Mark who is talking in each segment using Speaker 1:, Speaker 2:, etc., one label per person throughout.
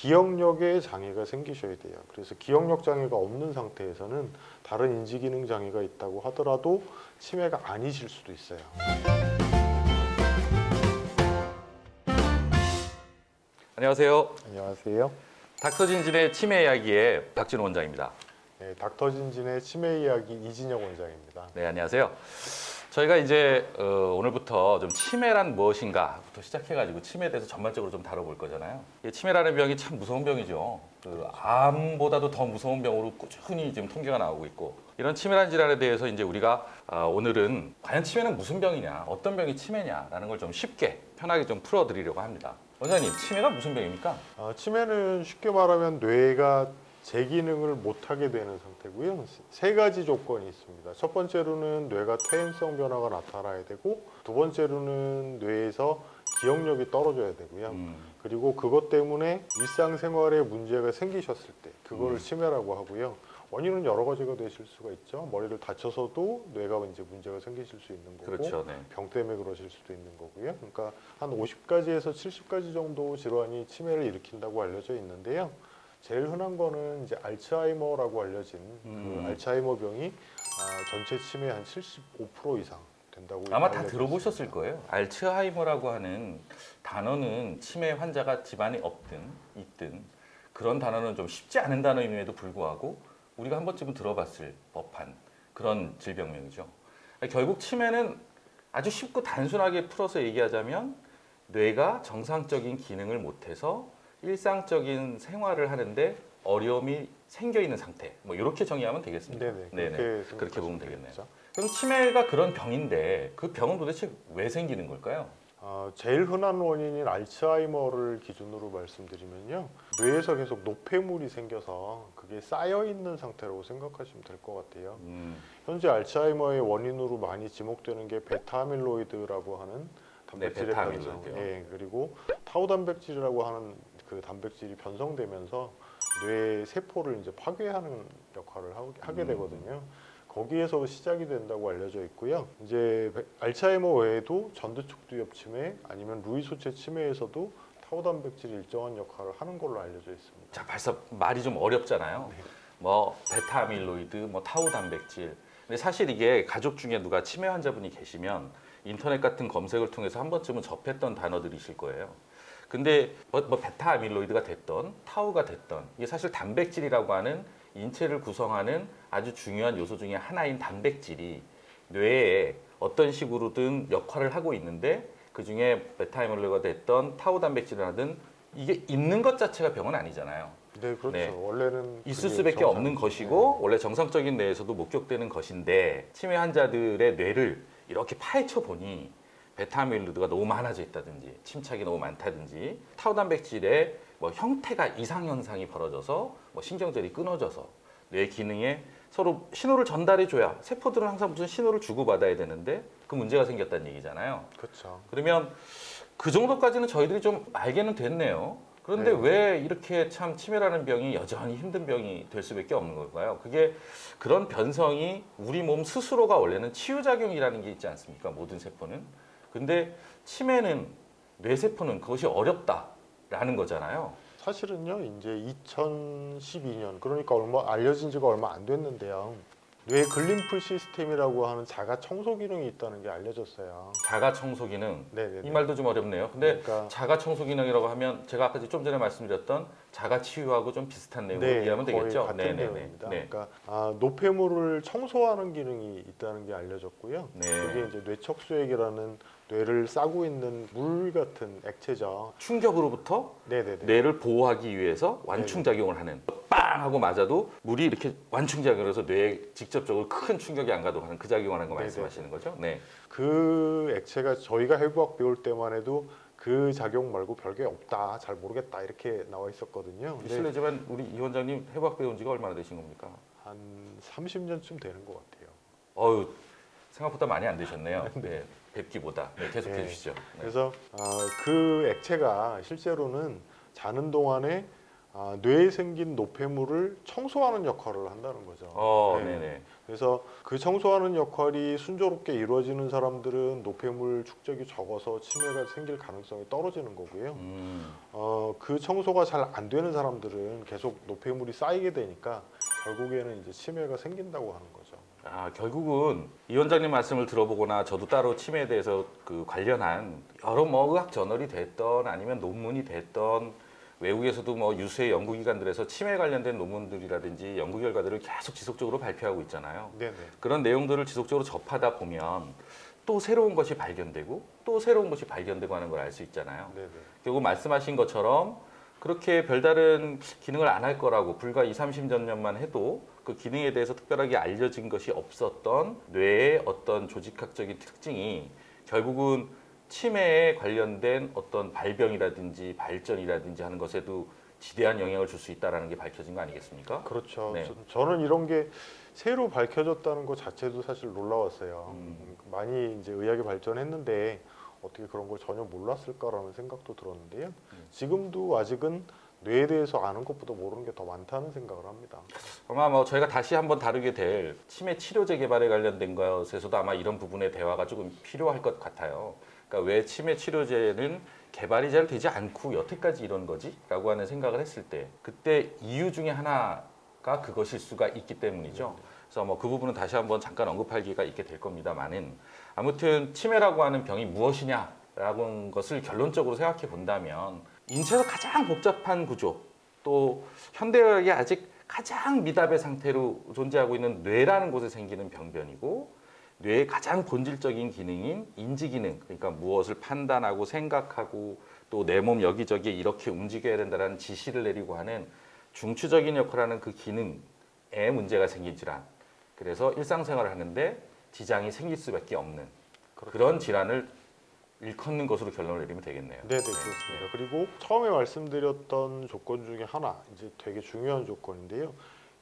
Speaker 1: 기억력에 장애가 생기셔야 돼요. 그래서 기억력 장애가 없는 상태에서는 다른 인지기능 장애가 있다고 하더라도 치매가 아니실 수도 있어요.
Speaker 2: 안녕하세요.
Speaker 1: 안녕하세요.
Speaker 2: 닥터진진의 치매 이야기의 박진호 원장입니다.
Speaker 1: 네, 닥터진진의 치매 이야기 이진혁 원장입니다.
Speaker 2: 네, 안녕하세요. 저희가 이제 오늘부터 좀 치매란 무엇인가부터 시작해가지고 치매에 대해서 전반적으로 좀 다뤄볼 거잖아요. 이 치매라는 병이 참 무서운 병이죠. 그 암보다도 더 무서운 병으로 꾸준히 지금 통계가 나오고 있고, 이런 치매란 질환에 대해서 이제 우리가 오늘은 과연 치매는 무슨 병이냐, 어떤 병이 치매냐라는 걸 좀 쉽게 편하게 좀 풀어드리려고 합니다. 원장님, 치매가 무슨 병입니까?
Speaker 1: 치매는 쉽게 말하면 뇌가 제 기능을 못하게 되는 상태고요. 세 가지 조건이 있습니다. 첫 번째로는 뇌가 퇴행성 변화가 나타나야 되고, 두 번째로는 뇌에서 기억력이 떨어져야 되고요. 그리고 그것 때문에 일상생활에 문제가 생기셨을 때 그거를 치매라고 하고요. 원인은 여러 가지가 되실 수가 있죠. 머리를 다쳐서도 뇌가 이제 문제가 생기실 수 있는 거고,
Speaker 2: 그렇죠, 네.
Speaker 1: 병 때문에 그러실 수도 있는 거고요. 그러니까 한 50가지에서 70가지 정도 질환이 치매를 일으킨다고 알려져 있는데요. 제일 흔한 거는 이제 알츠하이머라고 알려진 그 알츠하이머 병이 전체 치매의 한 75% 이상 된다고
Speaker 2: 아마 다
Speaker 1: 알려져
Speaker 2: 들어보셨을
Speaker 1: 있습니다.
Speaker 2: 거예요. 알츠하이머라고 하는 단어는 치매 환자가 집안에 없든 있든 그런 단어는 좀 쉽지 않은 단어임에도 불구하고 우리가 한 번쯤은 들어봤을 법한 그런 질병명이죠. 결국 치매는 아주 쉽고 단순하게 풀어서 얘기하자면 뇌가 정상적인 기능을 못해서 일상적인 생활을 하는데 어려움이 생겨 있는 상태. 뭐 이렇게 정의하면 되겠습니다.
Speaker 1: 네네.
Speaker 2: 그렇게 보면 되겠네요.
Speaker 1: 되겠죠.
Speaker 2: 그럼 치매가 그런 병인데 그 병은 도대체 왜 생기는 걸까요?
Speaker 1: 제일 흔한 원인인 알츠하이머를 기준으로 말씀드리면요. 뇌에서 계속 노폐물이 생겨서 그게 쌓여 있는 상태라고 생각하시면 될 것 같아요. 현재 알츠하이머의 원인으로 많이 지목되는 게 베타아밀로이드라고 하는 단백질의
Speaker 2: 베타아밀로이드요.
Speaker 1: 변성, 그리고 타우 단백질이라고 하는 그 단백질이 변성되면서 뇌 세포를 이제 파괴하는 역할을 하게 되거든요. 거기에서 시작이 된다고 알려져 있고요. 이제 알츠하이머 외에도 전두축두엽 치매 아니면 루이 소체 치매에서도 타우 단백질이 일정한 역할을 하는 걸로 알려져 있습니다.
Speaker 2: 자, 벌써 말이 좀 어렵잖아요. 뭐 베타아밀로이드, 뭐 타우 단백질. 근데 사실 이게 가족 중에 누가 치매 환자분이 계시면 인터넷 같은 검색을 통해서 한 번쯤은 접했던 단어들이실 거예요. 근데 뭐 베타아밀로이드가 됐던 타우가 됐던 이게 사실 단백질이라고 하는 인체를 구성하는 아주 중요한 요소 중에 하나인 단백질이 뇌에 어떤 식으로든 역할을 하고 있는데 그중에 베타아밀로이드가 됐던 타우 단백질이라든 이게 있는 것 자체가 병은 아니잖아요.
Speaker 1: 네, 그렇죠.
Speaker 2: 네.
Speaker 1: 원래는
Speaker 2: 있을
Speaker 1: 그게
Speaker 2: 수밖에 없는
Speaker 1: 정상이죠.
Speaker 2: 것이고 원래 정상적인 뇌에서도 목격되는 것인데 치매 환자들의 뇌를 이렇게 파헤쳐 보니 베타아밀로이드가 너무 많아져 있다든지 침착이 너무 많다든지 타우 단백질의 뭐 형태가 이상 현상이 벌어져서 뭐 신경절이 끊어져서 뇌 기능에 서로 신호를 전달해 줘야 세포들은 항상 무슨 신호를 주고받아야 되는데 그 문제가 생겼다는 얘기잖아요.
Speaker 1: 그렇죠.
Speaker 2: 그러면 그 정도까지는 저희들이 좀 알게는 됐네요. 그런데
Speaker 1: 네.
Speaker 2: 왜 이렇게 참 치매라는 병이 여전히 힘든 병이 될 수밖에 없는 걸까요? 그게 그런 변성이 우리 몸 스스로가 원래는 치유작용이라는 게 있지 않습니까? 모든 세포는. 근데 치매는 뇌세포는 그것이 어렵다라는 거잖아요.
Speaker 1: 사실은요, 이제 2012년, 그러니까 알려진 지가 얼마 안 됐는데요. 뇌 글림프 시스템이라고 하는 자가 청소 기능이 있다는 게 알려졌어요.
Speaker 2: 자가 청소 기능.
Speaker 1: 네네네.
Speaker 2: 이 말도 좀 어렵네요. 근데
Speaker 1: 그러니까
Speaker 2: 자가 청소 기능이라고 하면 제가 아까 좀 전에 말씀드렸던 자가 치유하고 좀 비슷한 내용으로 이해하면
Speaker 1: 거의
Speaker 2: 되겠죠?
Speaker 1: 같은 내용입니다.
Speaker 2: 네.
Speaker 1: 그러니까 노폐물을 청소하는 기능이 있다는 게 알려졌고요.
Speaker 2: 네.
Speaker 1: 그게 이제 뇌척수액이라는 뇌를 싸고 있는 물 같은 액체죠.
Speaker 2: 충격으로부터
Speaker 1: 네네네.
Speaker 2: 뇌를 보호하기 위해서 완충작용을 하는 빵 하고 맞아도 물이 이렇게 완충작용을 해서 뇌에 직접적으로 큰 충격이 안 가도록 하는 그 작용을 하는 거
Speaker 1: 네네.
Speaker 2: 말씀하시는 거죠? 네.
Speaker 1: 그 액체가 저희가 해부학 배울 때만 해도 그 작용 말고 별게 없다, 잘 모르겠다 이렇게 나와 있었거든요. 근데
Speaker 2: 실례지만 우리 이 원장님 해부학 배운 지가 얼마나 되신 겁니까?
Speaker 1: 한 30년쯤 되는 것 같아요.
Speaker 2: 어유 생각보다 많이 안 되셨네요. 네. 뵙기보다. 네, 계속해
Speaker 1: 네.
Speaker 2: 주시죠. 네.
Speaker 1: 그래서 그 액체가 실제로는 자는 동안에 뇌에 생긴 노폐물을 청소하는 역할을 한다는 거죠. 네.
Speaker 2: 네네.
Speaker 1: 그래서 그 청소하는 역할이 순조롭게 이루어지는 사람들은 노폐물 축적이 적어서 치매가 생길 가능성이 떨어지는 거고요. 그 청소가 잘 안 되는 사람들은 계속 노폐물이 쌓이게 되니까 결국에는 이제 치매가 생긴다고 하는 거죠.
Speaker 2: 결국은 이 원장님 말씀을 들어보거나 저도 따로 치매에 대해서 그 관련한 여러 뭐 의학 저널이 됐던 아니면 논문이 됐던 외국에서도 뭐 유수의 연구기관들에서 치매 관련된 논문들이라든지 연구 결과들을 계속 지속적으로 발표하고 있잖아요.
Speaker 1: 네네.
Speaker 2: 그런 내용들을 지속적으로 접하다 보면 또 새로운 것이 발견되고 또 새로운 것이 발견되고 하는 걸 알 수 있잖아요.
Speaker 1: 네네.
Speaker 2: 결국 말씀하신 것처럼 그렇게 별다른 기능을 안 할 거라고 불과 20, 30년만 해도 그 기능에 대해서 특별하게 알려진 것이 없었던 뇌의 어떤 조직학적인 특징이 결국은 치매에 관련된 어떤 발병이라든지 발전이라든지 하는 것에도 지대한 영향을 줄 수 있다는 게 밝혀진 거 아니겠습니까?
Speaker 1: 그렇죠.
Speaker 2: 네.
Speaker 1: 저는 이런 게 새로 밝혀졌다는 것 자체도 사실 놀라웠어요. 많이 이제 의학이 발전했는데 어떻게 그런 걸 전혀 몰랐을까라는 생각도 들었는데요. 지금도 아직은 뇌에 대해서 아는 것보다 모르는 게 더 많다는 생각을 합니다.
Speaker 2: 아마 뭐 저희가 다시 한번 다루게 될 치매 치료제 개발에 관련된 것에서도 아마 이런 부분의 대화가 조금 필요할 것 같아요. 그러니까 왜 치매 치료제는 개발이 잘 되지 않고 여태까지 이런 거지? 라고 하는 생각을 했을 때 그때 이유 중에 하나가 그것일 수가 있기 때문이죠. 그래서 뭐 그 부분은 다시 한번 잠깐 언급할 기회가 있게 될 겁니다만은 아무튼 치매라고 하는 병이 무엇이냐라고 하는 것을 결론적으로 생각해 본다면 인체에서 가장 복잡한 구조 또 현대의학이 아직 가장 미답의 상태로 존재하고 있는 뇌라는 곳에 생기는 병변이고 뇌의 가장 본질적인 기능인 인지 기능 그러니까 무엇을 판단하고 생각하고 또 내 몸 여기저기 이렇게 움직여야 된다는 지시를 내리고 하는 중추적인 역할을 하는 그 기능에 문제가 생긴 질환 그래서 일상생활을 하는데 지장이 생길 수밖에 없는 그런 질환을 일컫는 것으로 결론을 내리면 되겠네요.
Speaker 1: 네네 그렇습니다. 그리고 처음에 말씀드렸던 조건 중에 하나 이제 되게 중요한 조건인데요.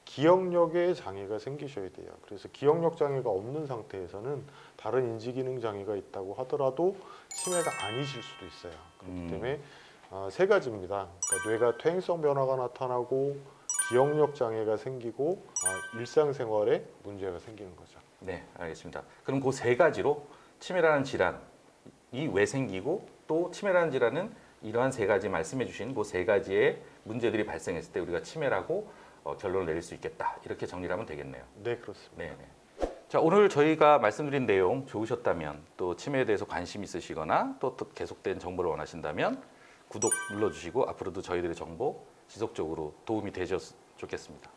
Speaker 1: 기억력에 장애가 생기셔야 돼요. 그래서 기억력 장애가 없는 상태에서는 다른 인지 기능 장애가 있다고 하더라도 치매가 아니실 수도 있어요. 그렇기 때문에 세 가지입니다. 그러니까 뇌가 퇴행성 변화가 나타나고 기억력 장애가 생기고 일상생활에 문제가 생기는 거죠.
Speaker 2: 네, 알겠습니다. 그럼 그 세 가지로 치매라는 질환이 왜 생기고 또 치매라는 질환은 이러한 세 가지 말씀해 주신 그 세 가지의 문제들이 발생했을 때 우리가 치매라고 결론을 내릴 수 있겠다. 이렇게 정리를 하면 되겠네요.
Speaker 1: 네, 그렇습니다.
Speaker 2: 네. 자, 오늘 저희가 말씀드린 내용 좋으셨다면 또 치매에 대해서 관심 있으시거나 또 계속된 정보를 원하신다면 구독 눌러주시고 앞으로도 저희들의 정보 지속적으로 도움이 되셨으면 좋겠습니다.